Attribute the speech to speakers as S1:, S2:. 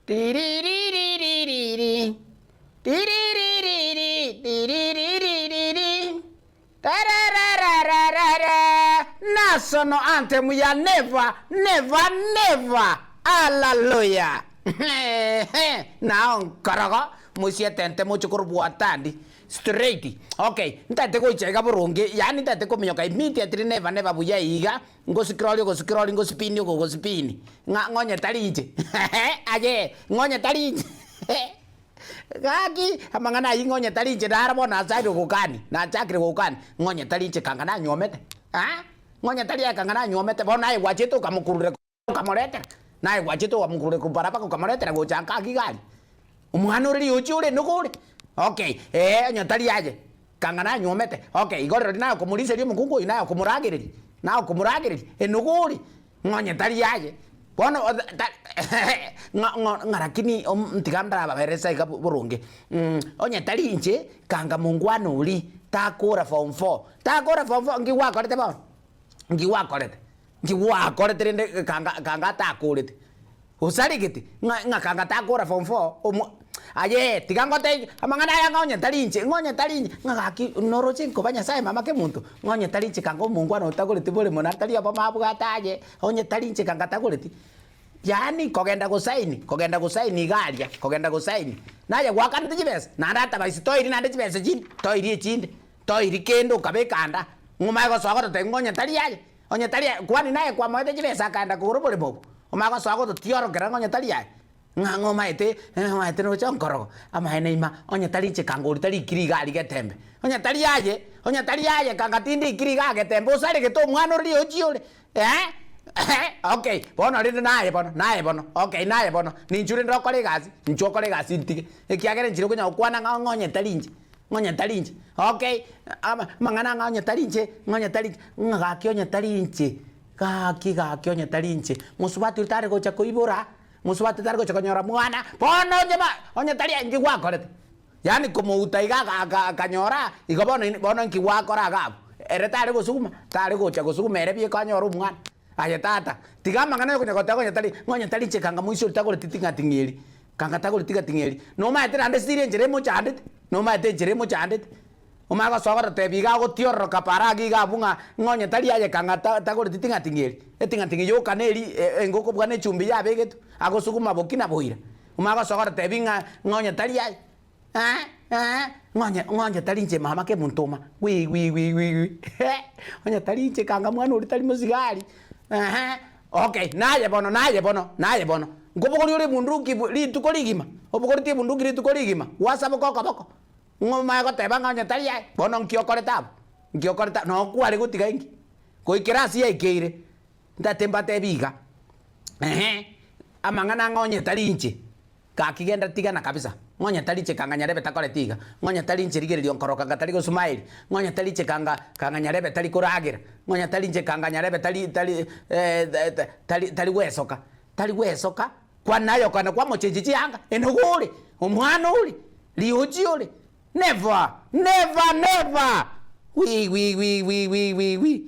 S1: Tiririririri. Tiririririri. Tiririririri. Tarararararara. National anthem ya never, never, never. Hallelujah. Now, karaga. Musia tente mucho kurbuatandi. Straight. Okay. Ntate ko ichega burungi. Yani ntate ko minyoka immediately never, never buya iga. Ngo scroll, ngo spin. Ngonya talinje. Aje, ngonya talinje. Gaki amangana ingonya talinje darabona side kokani. Na chakre kokani. Ngonya talinje kangana nyomete. Ha? Ngonya talia kangana nyomete bona ai wacheto kamukurure kamorete. Na ai wacheto kamukurure kuparapa kamorete ngo chanka kigali. Umwana uri uchule nukule. Okay, nyotari aje. Kangana nyomete. Okay, igoro nayo kumulise lyo mukungu inayo kumuragiriri. Nayo kumuragiriri. Nukuli. Nyotari aje. Bono ngarakini mtikanda baberesa ikaburunge. Onyatari inche kanga mungwano uli takora form 4. Takora form 4 ngiwa korete ba. Ngiwa korete rende kanga takorete. Usari giti kanga takora form 4. Aye, tigangote amangana ya ngonya talinche ngaki noroche kobanya sai mama ke muntu ngonya talinche kango mungwana utagoleti bole monatali apa mabugata aje ngonya talinche kanga tagoleti yani kogenda gusaini galia kogenda gusaini naye gwakana tijibes narata ba story nande tijibes jin toiri chinde toiri kendo kabekanda ngumago swago te ngonya tali aje ngonya tali kwani naye kwa moete tijibes akanda kurubole bobo umago swago tioro kera ngonya tali aje ngango maite no chonkoro ama eneima onya talinche kangori tali kiriga ligetembe onya tali aje kanga tindi kiriga getembe usale geto mwana ri ojiole okay bono ri naye bono okay naye bono ninjure ndokore gazi nchokore gazi ntige ekiagere njiro kunya ukwana ngonya talinche okay ama mangana ngonya talinche ngaki onya talinche kaki onya talinche musubatu tare gocha koibora musubati targo chakonyora mwana bono jema onya talia ngi wakorete yani como utaiga kanyora bono ngi wakora gabo ere tare gusuma tare gocha gusuma ere bie kanyora mwana aye tata tigama ngana ngonya tali chekanga muiso tagore titinga tingeli kanga tagore tiga tingeli no ma tere ande sire njere mo chandete umaga sogora te biga go tioro kapara giga bunga ngonya tali aye kanga tagore titinga tingeli etinga tingi yo kaneli engoko bwane chumbi ya begetu ago sukuma bokina boira umaga sogora te binga ngonya tali aye ngonya tali nje mama ke muntoma wi ngonya tali nje kanga mwana uri tali musigari okay naye bono ngobogori uri bunduki litukoligima obogori ti bunduki litukoligima wasabo boko ngoma go teba ngonya tali aye bono nkiokore no kwari gutiga ingi koikirasi ya ikeire ndatemba tebiga amangana ngonya tali nje kakigenda tigana kabisa ngonya tali chekanga nyarebe takore tiga ngonya tali nje rigere lyonkoroka gatali go smile ngonya tali chekanga nyarebe tali kuragira ngonya tali nje kanga nyarebe tali wesoka kwa nayo kana kwa mochejichi yanga enogore omwana uli lioji uli never wi